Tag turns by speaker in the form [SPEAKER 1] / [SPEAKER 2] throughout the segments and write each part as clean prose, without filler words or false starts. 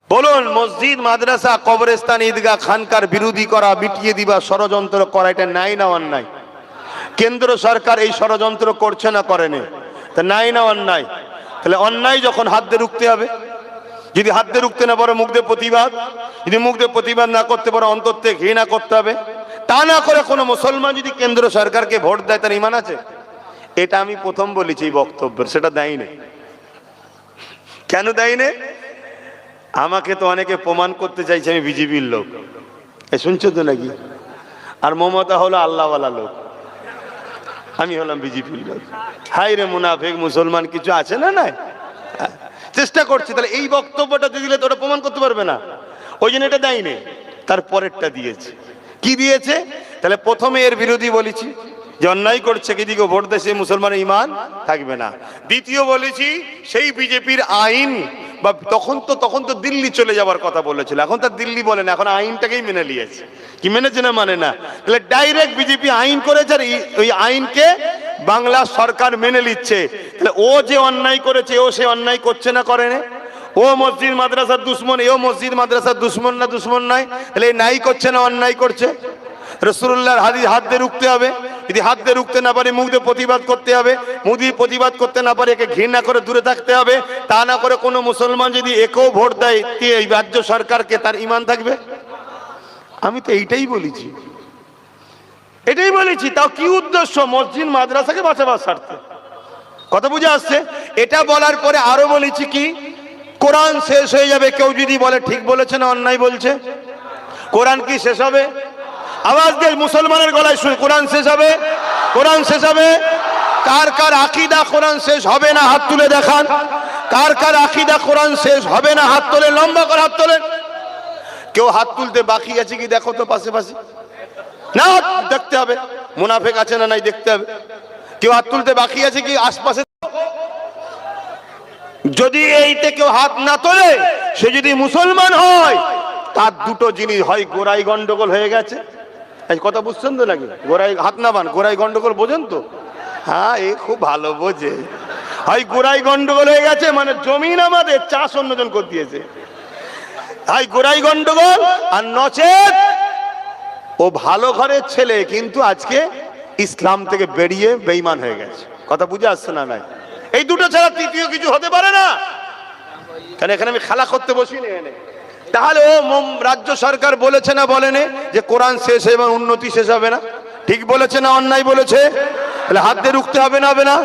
[SPEAKER 1] বলুন, মসজিদ, মাদ্রাসা, কবরস্থান, ঈদগাহ, খানকার বিরোধী করা, মিটিয়ে দিবা, ষড়যন্ত্র করা, এটা নাই না অন্যায়? কেন্দ্র সরকার এই ষড়যন্ত্র করছে না করেনি? তা নাই না অন্যায়? তাহলে অন্যায় যখন হাত দিয়ে রুখতে হবে। যদি হাত দিয়ে রুখতে না পারো মুখ দিয়ে প্রতিবাদ, যদি মুখ দিয়ে প্রতিবাদ না করতে পারো অন্তর থেকে ঘৃণা করতে হবে। তা না করে কোনো মুসলমান যদি কেন্দ্র সরকারকে ভোট দেয় তার ঈমান আছে? এটা আমি প্রথম বলেছি এই বক্তব্যের, সেটা দেয়নি। কেন দেয়নি? আমাকে তো অনেকে প্রমাণ করতে চাইছে আমি বিজেপির লোক, শুনছো তো নাকি? আর মমতা হলো আল্লাহওয়ালা লোক, আমি হলাম বিজেপির লোক। হাই রে মুনাফিক মুসলমান কিছু আছে না? নাই, চেষ্টা করছে। তাহলে এই বক্তব্যটা দিলে তো ওটা প্রমাণ করতে পারবে না, ওই জন্য এটা দেয়নি। তারপরেরটা দিয়েছে। কি দিয়েছে? তাহলে প্রথমে এর বিরোধী বলেছি যে অন্যায় করছে, কিদিকে ভোট দেশে মুসলমানের ঈমান থাকবে না। দ্বিতীয় বলেছি সেই বিজেপির আইন, বা তখন তো দিল্লি চলে যাওয়ার কথা বলেছিল, এখন তো দিল্লি বলে না, এখন আইনটাকেই মেনে নিয়েছে। কি মেনেছে না মানে না? তাহলে ডাইরেক্ট বিজেপি আইন করেছে আর ওই আইনকে বাংলা সরকার মেনে নিচ্ছে। তাহলে ও যে অন্যায় করেছে ও সে অন্যায় করছে না করে না? ও মসজিদ মাদ্রাসার দুশ্মন, এও মসজিদ মাদ্রাসার দুশ্মন না দুশ্মন নয়? তাহলে নাই করছে না অন্যায় করছে? রাসূলুল্লাহর হাদিস হাত দিয়ে রুখতে হবে, যদি হাত দিয়ে রুখতে না পারে মুখ দিয়ে প্রতিবাদ করতে হবে, মুখ দিয়ে প্রতিবাদ করতে না পারে একে ঘৃণা করে দূরে থাকতে হবে। তা না করে কোনো মুসলমান যদি একেও ভোট দেয় এই রাজ্য সরকারকে, তার ঈমান থাকবে? আমি তো এইটাই বলেছি, এটাই বলেছি। তাও কি উদ্দেশ্য? মসজিদ মাদ্রাসাকে বাঁচাবার স্বার্থে। কথা বুঝে আসছে? এটা বলার পরে আরো বলেছি কি, কোরআন শেষ হয়ে যাবে কেউ যদি বলে ঠিক বলেছে না অন্যায় বলছে। কোরআন কি শেষ হবে? আওয়াজ দিয়ে মুসলমানের গলায় শুনে, কোরআন শেষ হবে? কোরআন শেষ হবে? কার কার আকীদা কোরআন শেষ হবে না হাত তুলে দেখান। কার কার আকীদা কোরআন শেষ হবে না হাত তোলেন, লম্বা করে হাত তোলেন। কেউ হাত তুলতে বাকি আছে কি দেখো তো পাশে পাশে? না, দেখতে হবে মুনাফিক আছে না নাই দেখতে হবে। কেউ হাত তুলতে বাকি আছে কি আশপাশে? যদি এইতে কেউ হাত না তোলে সে যদি মুসলমান হয়, তার দুটো জিনিস হয়, গোড়াই গন্ডগোল হয়ে গেছে। কথা বুঝছেন তো নাকি? গোড়াই হাত না বান, গোড়াই গন্ডগোল বোঝেন তো? হ্যাঁ, এ খুব ভালো বোঝে। হয় গোড়াই গন্ডগোল হয়ে গেছে মানে জমিন আমাদের, চাষ অন্যজন করে দিয়েছে। হয় গোড়াই গন্ডগোল, আর নচেত ও ভালো ঘরের ছেলে কিন্তু আজকে ইসলাম থেকে বেরিয়ে বেঈমান হয়ে গেছে। কথা বুঝে আসছে না? নাই, এই দুটো ছাড়া তৃতীয় কিছু হতে পারে না। কেন এখানে আমি খেলা করতে বসিনি এনে। তাহলে ও রাজ্য সরকার বলেছে না বলেনি যে কোরআন শেষ এবং উন্নতি শেষ হবে না? ঠিক বলেছে না অন্যায় বলেছে? তাহলে হাত দিয়ে রুখতে হবে না হবে না?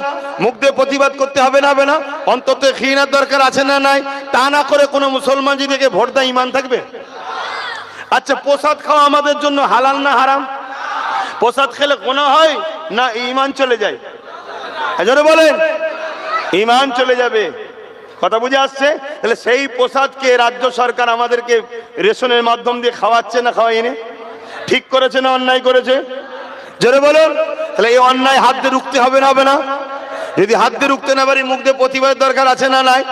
[SPEAKER 1] মুখ দিয়ে প্রতিবাদ করতে হবে না হবে না? অন্তত ঘৃণার দরকার আছে না নাই? তা না করে কোনো মুসলমান যদি ভোট দেয় ঈমান থাকবে? আচ্ছা, প্রসাদ খাওয়া আমাদের জন্য হালাল না হারাম? প্রসাদ খেলে গুনাহ হয় না ঈমান চলে যায়? জোরে বলেন, ঈমান চলে যাবে। কথা বুঝে আসছে? তাহলে সেই প্রসাদকে রাজ্য সরকার আমাদেরকে রেশনের মাধ্যম দিয়ে খাওয়াচ্ছে না খাওয়াইনি? ঠিক করেছে না অন্যায় করেছে? জোরে বলুন। তাহলে এই অন্যায় হাত দিয়ে রুখতে হবে না হবে না? যদি হাত দিয়ে রুখতে না পারি মুখ দিয়ে প্রতিবাদ দরকার আছে না নাই?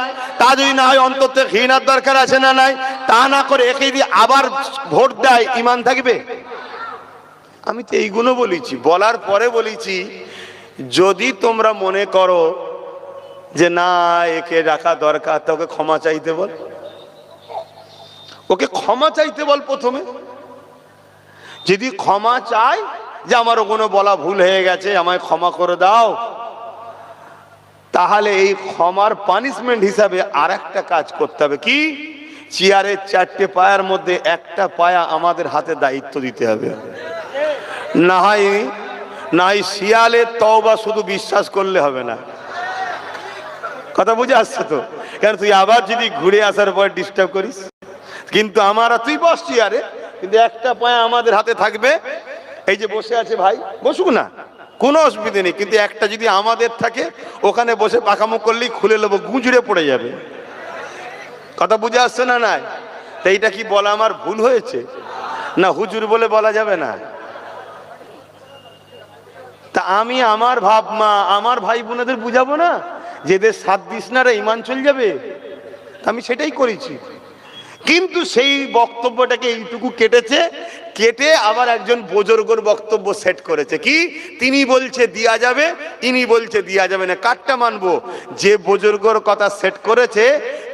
[SPEAKER 1] তা যদি না হয় অন্তত ঘৃণার দরকার আছে না নাই? তা না করে একে যদি আবার ভোট দেয় ঈমান থাকবে? আমি তো এইগুলো বলেছি, বলার পরে বলেছি যদি তোমরা মনে করো যে না একে রাখা দরকার, তা ওকে ক্ষমা চাইতে বল। ওকে ক্ষমা চাইতে বল প্রথমে। যদি ক্ষমা চাই যে আমারও কোনো বলা ভুল হয়ে গেছে, আমায় ক্ষমা করে দাও, তাহলে এই ক্ষমার পানিশমেন্ট হিসাবে আর একটা কাজ করতে হবে। কি? চেয়ারের চারটে পায়ার মধ্যে একটা পায়া আমাদের হাতে দায়িত্ব দিতে হবে। না হয় শিয়ালের তওবা শুধু বিশ্বাস করলে হবে না। কথা বুঝে আসছে তো? কেন তুই আবার যদি ঘুরে আসার পর ডিস্টার্ব করিস? কিন্তু তুই বস চেয়ারে, কিন্তু একটা পায়া আমাদের হাতে থাকবে। এই যে বসে আছে ভাই, বসুক না, কোনো অসুবিধা নেই, কিন্তু একটা যদি আমাদের থাকে, ওখানে বসে পাকামো করলেই খুলে নেবো, গুঁজড়ে পড়ে যাবে। কথা বুঝে আসছে না? নাই, তো এইটা কি বলা আমার ভুল হয়েছে? না হুজুর বলে বলা যাবে না? তা আমি আমার আমার ভাই বোনেদের বুঝাবো না যে এদের সাত দিস না রে ঈমান চলে যাবে? আমি সেটাই করেছি। কিন্তু সেই বক্তব্যটাকে এইটুকু কেটে আবার একজন বুজুর্গর বক্তব্য সেট করেছে। কি? তিনি বলছে দিয়া যাবে, ইনি বলছে দিয়া যাবে না। কারটা মানবো? যে বুজুর্গর কথা সেট করেছে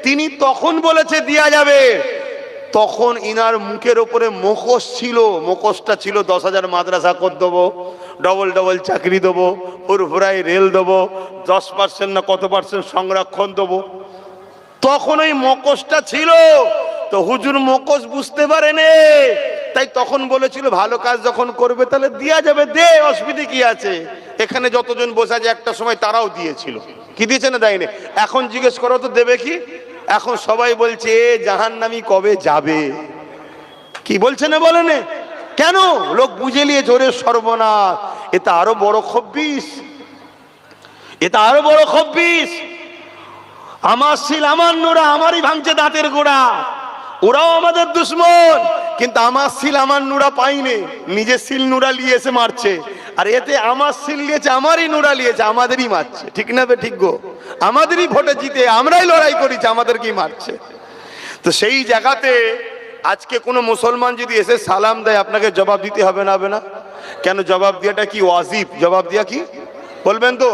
[SPEAKER 1] তিনি তখন বলেছে দেয়া যাবে, তখন ইনার মুখের উপরে মুখোশ ছিল, মুখোশটা ছিল 10,000 মাদ্রাসা করে দেবো, ডবল ডবল চাকরি দেবো, ফুরফুরাই রেল দেবো, 10% না কত % সংরক্ষণ দেবো। তখন ওই মুখোশটা ছিল, তো হুজুর মুখোশ বুঝতে পারেনি, তাই তখন বলেছিল ভালো কাজ যখন করবে তাহলে দেয়া যাবে, দে, অসুবিধা কি আছে। এখানে যতজন বসে আছে একটা সময় তারাও দিয়েছিল, কি দিয়েছে না দেয়নি। এখন জিজ্ঞেস করো তো দেবে কি। এখন সবাই বলছে জাহান্নামী কবে যাবে, কি বলছে না বলেন, কেন লোক বুঝে নিয়ে জোরে সর্বনাশ। এটা আরো বড় খব্বিস, এটা আরো বড় খব্বিস। আমার সিল আমার নোরা আমারই ভাঙছে দাঁতের গোড়া, ওরাও আমাদের দুশ্মন, কিন্তু আমার সিল আমার নুরা পাইনি, নিজের সিল নুরা নিয়ে এসে মারছে। আর এতে আমার সিল নিয়েছে, আমারই নুরা নিয়েছে, আমাদেরই মারছে। ঠিক না বে ঠিক গো, আমাদেরই ভোটে জিতে আমরাই লড়াই করেছি, আমাদেরকেই মারছে। তো সেই জায়গাতে আজকে কোনো মুসলমান যদি এসে সালাম দেয় আপনাকে জবাব দিতে হবে না, হবে না? কেন জবাব দেওয়াটা কি ওয়াজিব? জবাব দেওয়া কি বলবেন তো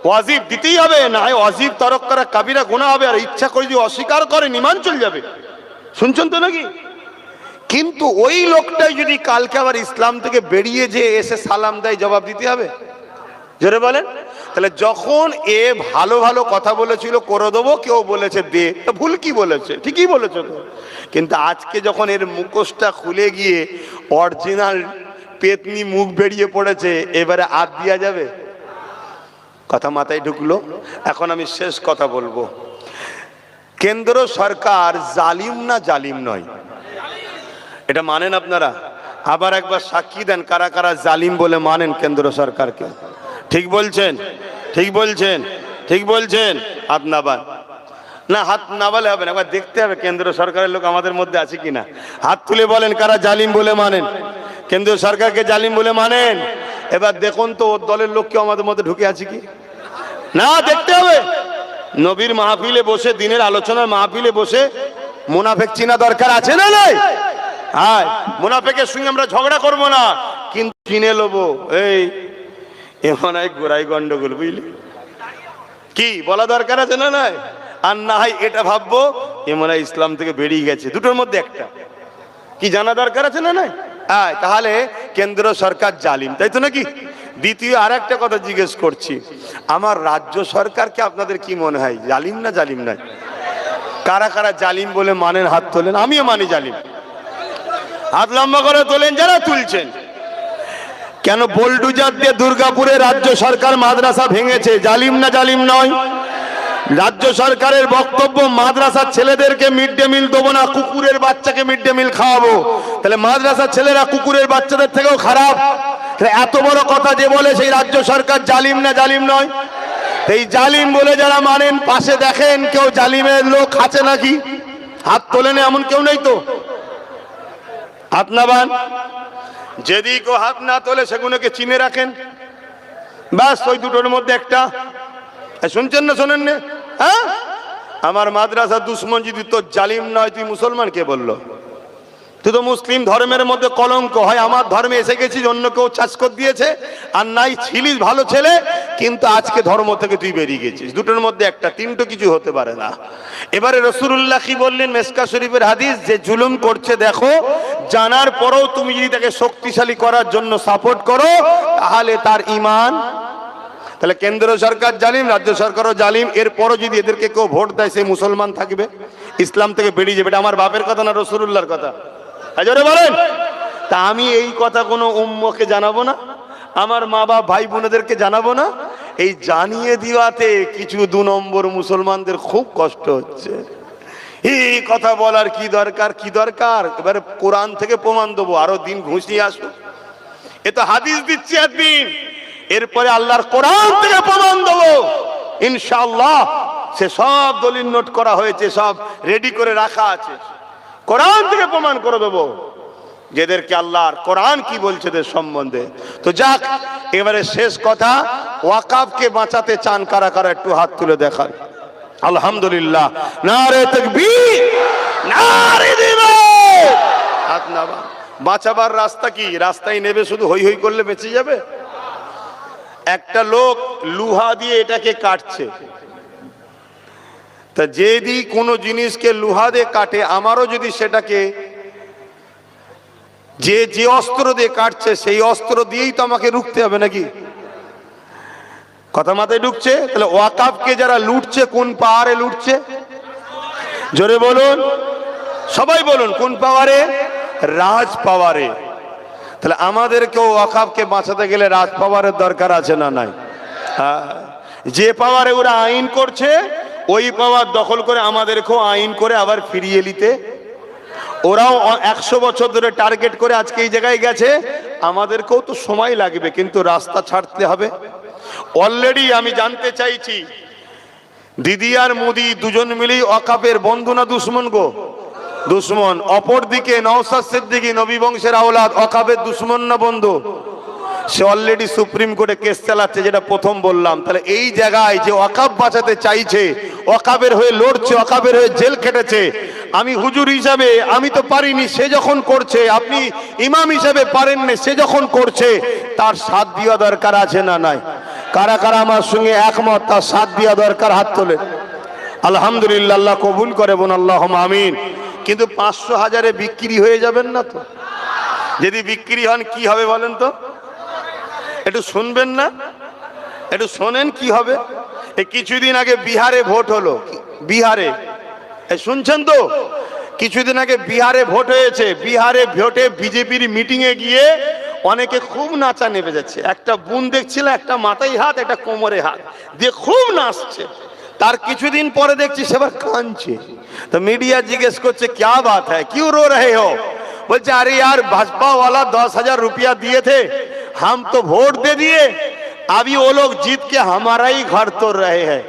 [SPEAKER 1] ওয়াজিব, দিতেই হবে, না হয় ওয়াজিব তরক করা কাবিরা গুনাহ হবে। আর ইচ্ছা করে যদি অস্বীকার করে ঈমান চলে যাবে, শুনছেন তো নাকি? কিন্তু ওই লোকটাই যদি কালকে আবার ইসলাম থেকে বেরিয়ে যে এসে সালাম দেয়, জবাব দিতে হবে, জোরে বলেন। তাহলে যখন এ ভালো ভালো কথা বলেছিল করে দেবো, কেউ বলেছে দে, ভুল কি বলেছে, ঠিকই বলেছে তো। কিন্তু আজকে যখন এর মুখোশটা খুলে গিয়ে অরিজিনাল পেতনি মুখ বেরিয়ে পড়েছে, এবারে আর দিয়া যাবে? কথা মাথায় ঢুকলো। এখন আমি শেষ কথা বলবো, কেন্দ্র সরকার জালিম না জালিম নয়, এটা মানেন আপনারা? আবার একবার সাক্ষী দেন কারা কারা জালিম বলে মানেন কেন্দ্র সরকারকে। ঠিক বলছেন, ঠিক বলছেন, ঠিক বলছেন? হাত নাবান না, হাত নাবালে হবে না, একবার দেখতে হবে কেন্দ্র সরকারের লোক আমাদের মধ্যে আছে কিনা। হাত তুলে বলেন কারা জালিম বলে মানেন, কেন্দ্র সরকারকে জালিম বলে মানেন। এবার দেখুন তো ওর দলের লোক কেউ আমাদের মধ্যে ঢুকে আছে কি না, দেখতে হবে। নবীর মাহফিলে বসে, দিনের আলোচনার মাহফিলে বসে মুনাফেক চিনা দরকার আছে না নাই? হ্যাঁ, মুনাফেকের সঙ্গে আমরা ঝগড়া করব না, কিন্তু চিনে নেবো এই এমন এক গোড়াই গন্ডগোল, বুঝলি কি বলা দরকার আছে না নাই? আর না হয় এটা ভাববো এমন হয় ইসলাম থেকে বেরিয়ে গেছে, দুটোর মধ্যে একটা কি জানা দরকার আছে না নাই? হ্যাঁ, তাহলে কেন্দ্র সরকার জালিম, তাই তো নাকি? দ্বিতীয় আর একটা কথা জিজ্ঞেস করছি, আমার রাজ্য সরকারকে আপনাদের কি মনে হয় জালিম না জালিম নয়? কারা কারা জালিম বলে মানেন হাত তোলেন। আমিও মানি জালিম, হাত লম্বা করে তোলেন যারা তুলছেন। কেন বোলডুজার দিয়ে দুর্গাপুরে রাজ্য সরকার মাদ্রাসা ভেঙেছে, জালিম না জালিম নয়? রাজ্য সরকারের বক্তব্য মাদ্রাসার ছেলেদেরকে মিড ডে মিল দেবো না, কুকুরের বাচ্চাকে মিড ডে মিল খাওয়াবো। তাহলে মাদ্রাসার ছেলেরা কুকুরের বাচ্চাদের থেকেও খারাপ। এত বড় কথা যে বলে সেই রাজ্য সরকার জালিম না জালিম নয়? এই জালিম বলে যারা মানেন পাশে দেখেন কেউ জালিমের লোক আছে নাকি? হাত তোলেন এমন কেউ নেই তো? হাত নাবান, যেদিকে হাত না তোলে সেগুলোকে চিনে রাখেন, ব্যাস ওই দুটোর মধ্যে একটা। শুনছেন না শোনেন না? হ্যাঁ, আমার মাদ্রাসা দুশ্মন যদি তোর জালিম নয়, তুই মুসলমান কে বললো? তুই তো মুসলিম ধর্মের মধ্যে কলঙ্ক। হয় আমার ধর্মে এসে গেছিস, অন্য কেউ চাষ করে দিয়েছে, আর নাই ছিলিস ভালো ছেলে, কিন্তু আজকে ধর্ম থেকে তুই বেরিয়ে গেছিস, দুটোর মধ্যে একটা, তিনটো কিছু হতে পারে না। এবারে রাসূলুল্লাহ কি বললেন মেসকা শরীফের হাদিস, যে জুলুম করছে দেখো, জানার পরেও তুমি যদি তাকে শক্তিশালী করার জন্য সাপোর্ট করো, তাহলে তার ঈমান। তাহলে কেন্দ্র সরকার জালিম, রাজ্য সরকারও জালিম, এরপরও যদি এদেরকে কেউ ভোট দেয় সে মুসলমান থাকবে, ইসলাম থেকে বেরিয়ে যাবে। এটা আমার বাপের কথা না রাসূলুল্লাহর কথা? জোরে বলেন। তা আমি এই কথা কোনো উম্মকে জানাবো না, আমার মা বাপ ভাই বোনেদেরকে জানাবো না? এই জানিয়ে দিওয়াতে কিছু 2 নম্বর মুসলমানদের খুব কষ্ট হচ্ছে। এই কথা বলার কি দরকার, কি দরকার? এবারে কোরআন থেকে প্রমাণ দেবো, আরো দিন ঘুষিয়ে আসো। এ তো হাদিস দিচ্ছি একদিন, এরপরে আল্লাহর কোরআন থেকে প্রমাণ দেবো ইনশাআল্লাহ। সে সব দলিল নোট করা হয়েছে, সব রেডি করে রাখা আছে, কোরআন থেকে প্রমাণ করে দেবো যেদেরকে আল্লাহর কোরআন কি বলছে এদের সম্বন্ধে। তো যাক, এবারে শেষ কথা, ওয়াকাফকে বাঁচাতে চান কারা কারা একটু হাত তুলে দেখান। আলহামদুলিল্লাহ, নারে তাকবীর, নারে দিলাত। হাত নামা। বাঁচাবার রাস্তা কি? রাস্তায় নেবে শুধু হই হই করলে বেঁচে যাবে? একটা লোক লুহা দিয়ে এটাকে কাটছে, তা যদি কোনো জিনিসকে লোহা দিয়ে কাটে, আমারও যদি সেটাকে যে অস্ত্র দিয়ে কাটছে সেই অস্ত্র দিয়েই তো আমাকে রুখতে হবে নাকি? কথা মাথায় ঢুকছে? তাহলে ওয়াকাফকে যারা লুটছে কোন পাওয়ারে লুটছে? জোরে বলুন, সবাই বলুন, কোন পাওয়ারে? রাজ পাওয়ারে। তাহলে আমাদেরকেও ওয়াকাফকে বাঁচাতে গেলে রাজ পাওয়ারের দরকার আছে না নাই? যে পাওয়ারে ওরা আইন করছে ওই পাওয়ার দখল করে আমাদেরকেও আইন করে আবার ফিরিয়ে নিতে। ওরাও 100 বছর ধরে টার্গেট করে আজকে এই জায়গায় গেছে, আমাদেরকেও তো সময় লাগবে, কিন্তু রাস্তা ছাড়তে হবে। অলরেডি আমি জানতে চাইছি, দিদি আর মোদি দুজন মিলেই ওয়াকাফের বন্ধু না দুশ্মন গো? দুশ্মন। অপরদিকে নওশাদ সিদ্দিকী নবী বংশের আওলাদ, ওয়াকাফের দুশ্মন না বন্ধু? সে অলরেডি সুপ্রিম কোর্টে কেস চালাচ্ছে, যেটা প্রথম বললাম। তাহলে এই জায়গায় যে ওয়াকাফ বাঁচাতে চাইছে, ওয়াকাফের হয়ে লড়ছে, ওয়াকাফের হয়ে জেল খেটেছে, আমি হুজুর হিসাবে আমি তো পারিনি, সে যখন করছে, আপনি ইমাম হিসাবে পারেননি, সে যখন করছে, তার সাথ দেওয়া দরকার আছে না নাই? কারা কারা আমার সঙ্গে একমত তার সাথ দেওয়া দরকার? হাত তোলে। আলহামদুলিল্লাহ, আল্লাহ কবুল করে বোন, আল্লাহুম্মা আমিন। কিন্তু 500-1000-এ বিক্রি হয়ে যাবেন না তো? যদি বিক্রি হন কি হবে বলেন তো? একটু শুনবেন না? একটু শোনেন কি হবে। এই কিছুদিন আগে বিহারে ভোট হলো, বিহারে শুনছেন তো? কিছুদিন আগে বিহারে ভোট হয়েছে। বিহারে ভোটে বিজেপির মিটিং এ গিয়ে অনেকে খুব নাচা নেমে যাচ্ছে। একটা বোন দেখছিলাম, একটা মাথায় হাত, একটা কোমরে হাত দিয়ে খুব নাচছে। তার কিছুদিন পরে দেখছি সেবার কাঁদছে। তো মিডিয়া জিজ্ঞেস করছে क्या बात है, क्यों रो रहे हो? बोलছে अरे यार भाजपा वाला 10,000 रुपया दिए थे, हम तो वोट दे दिए, अभी वो लोग जीत के हमारा ही घर तोड़ रहे हैं।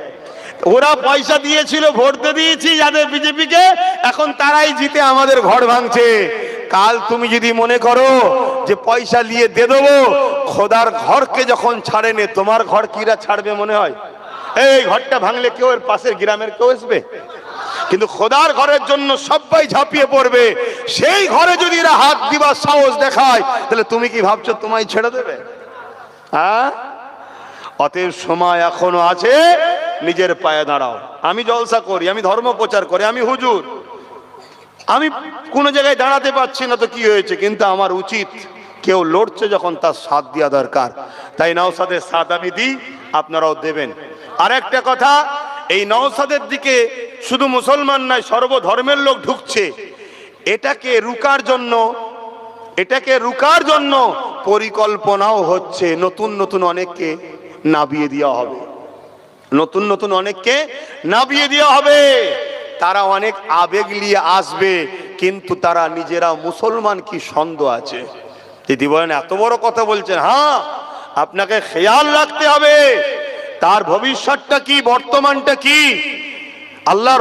[SPEAKER 1] ওরা পয়সা দিয়েছিল, ভোট দিয়ে দিয়েছি যাদের বিজেপিকে, এখন তারাই জিতে আমাদের ঘর ভাঙছে। কাল তুমি যদি মনে করো যে পয়সা নিয়ে দিয়ে দেবো, খোদার ঘরকে যখন ছাড়েনে তোমার ঘর কিরা ছাড়বে মনে হয়? এই ঘরটা ভাঙলে কেউ এর পাশের গ্রামের কেউ আসবে? কিন্তু খোদার ঘরের জন্য সবাই ঝাঁপিয়ে পড়বে। সেই ঘরে যদি এরা হাত দিবার সাহস দেখায়, তাহলে তুমি কি ভাবছো তোমায় ছেড়ে দেবে? হ্যাঁ, অতএব সময় এখনো আছে, নিজের পায়ে দাঁড়াও। আমি জলসা করি, আমি ধর্ম প্রচার করি, আমি হুজুর, আমি কোন জায়গায় দাঁড়াতে পারছি না তো কি হয়েছে, কিন্তু আমার উচিত কেউ লড়ছে যখন তার সাথ দেওয়া দরকার। তাই নওশাদের সাথ আমি দিই, আপনারাও দেবেন। আর একটা কথা, এই নওশাদের দিকে শুধু মুসলমান নয়, সর্বধর্মের লোক ঢুকছে। এটাকে রুকার জন্য পরিকল্পনাও হচ্ছে। নতুন নতুন অনেককে নাবিয়ে দেওয়া হবে, নতুন নতুন অনেককে নাবিয়ে দেওয়া হবে। তারা অনেক আবেগ নিয়ে আসবে, কিন্তু তারা নিজেরা মুসলমান কি সন্দেহ আছে? যদি বলেন এত বড় কথা বলছেন, হ্যাঁ, আপনাকে খেয়াল রাখতে হবে তার ভবিষ্যৎটা কি, বর্তমানটা কি। আল্লাহ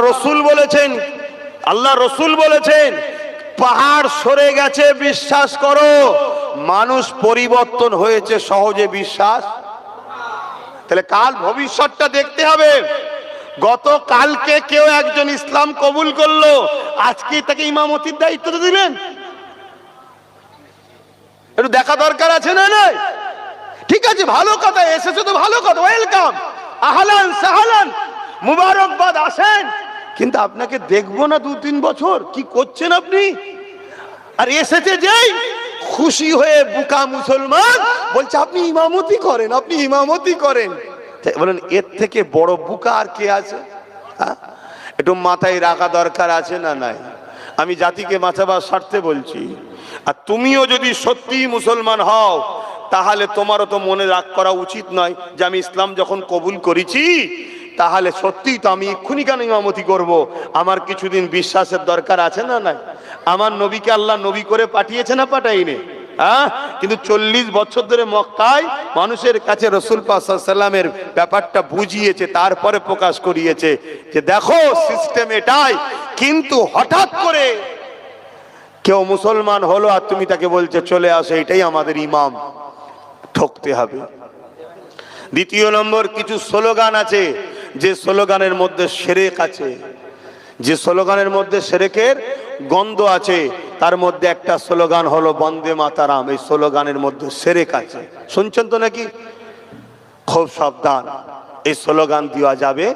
[SPEAKER 1] রসুল বলেছেন পাহাড় সরে গেছে বিশ্বাস করো, মানুষ পরিবর্তন হয়েছে সহজে বিশ্বাস। তাহলে কাল ভবিষ্যৎটা দেখতে হবে। গতকালকে কেউ একজন ইসলাম কবুল করলো, আজকে তাকে ইমামতির দায়িত্ব দিলেন, একটু দেখা দরকার আছে না? নাই? ঠিক আছে, ভালো কথা, এসেছে তো ভালো কথা, ওয়েলকাম, আহলান সাহলান, মুবারকবাদ, আসেন। কিন্তু আপনাকে দেখবো না 2-3 বছর, কি করছেন আপনি? আর এসেছে যেই খুশি হয়ে বুকা মুসলমান বলছে আপনি ইমামতি করেন, আপনি ইমামতি করেন। বলেন এর থেকে বড় বুকা আর কে আছে? একটু মাথায় রাখা দরকার আছে না নাই? আমি জাতিকে বাঁচাবার স্বার্থে বলছি। আর তুমিও যদি সত্যি মুসলমান হও, তাহলে তোমারও তো মনে রাগ করা উচিত নয় যে আমি ইসলাম যখন কবুল করেছি, তাহলে সত্যিই তো আমি এক্ষুনি কেন ইমামতি করব? আমার কিছুদিন বিশ্বাসের দরকার আছে না নাই? আমার নবীকে আল্লাহ নবী করে পাঠিয়েছে না পাঠাইনি? হ্যাঁ, কিন্তু 40 বছর ধরে মক্কায় মানুষের কাছে রাসূল পাক সাল্লাল্লাহু আলাইহি ওয়াসাল্লামের ব্যাপারটা বুঝিয়েছে, তারপরে প্রকাশ করিয়েছে যে দেখো সিস্টেম এটাই। কিন্তু হঠাৎ করে কেউ মুসলমান হলো আর তুমি তাকে বলছে চলে আসো, এটাই আমাদের ইমাম, ঠকতে হবে। দ্বিতীয় নম্বর, কিছু স্লোগান আছে যে স্লোগানের মধ্যে শিরক আছে, যে স্লোগানের মধ্যে শিরকের গন্ধ আছে। তার মধ্যে একটা স্লোগান হলো বন্দে মাতারাম। এই স্লোগানের মধ্যে শিরক আছে, শুনছেন তো নাকি? খুব সাবধান, এই স্লোগান দেওয়া যাবে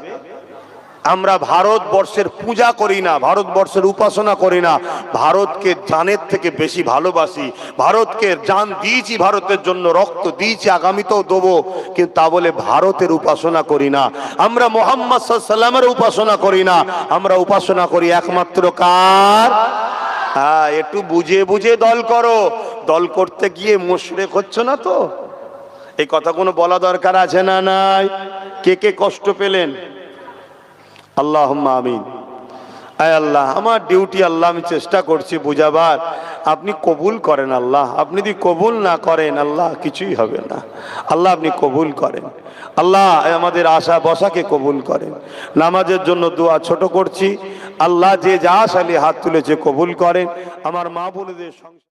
[SPEAKER 1] আমরা ভারতবর্ষের পূজা করি না, ভারতবর্ষের উপাসনা করি না, ভারতকে জানের থেকে বেশি ভালোবাসি। ভারতকে জান দিয়েছি, ভারতের জন্য রক্ত দিয়েছি, আগামীতেও দেবো, কিন্তু তা বলে ভারতের উপাসনা করি না। আমরা মুহাম্মদ সাল্লাল্লাহু আলাইহি ওয়াসাল্লামের উপাসনা করি না, আমরা উপাসনা করি একমাত্র কার? হ্যাঁ, একটু বুঝে বুঝে দল করো। দল করতে গিয়ে মুশরিক হচ্ছ না তো? এই কথা কোনো বলা দরকার আছে না নাই? কে কে কষ্ট পেলেন? আল্লাহুম্মা আমিন। আয় আল্লাহ, আমার ডিউটি আল্লাহ, আমি চেষ্টা করছি বুঝাবার, আপনি কবুল করেন আল্লাহ। আপনি যদি কবুল না করেন আল্লাহ, কিছুই হবে না। আল্লাহ আপনি কবুল করেন আল্লাহ, আমাদের আশা বসাকে কবুল করেন। নামাজের জন্য দোয়া ছোট করছি, আল্লাহ যে যা সালি হাত তুলেছে কবুল করেন। আমার মা বোনদের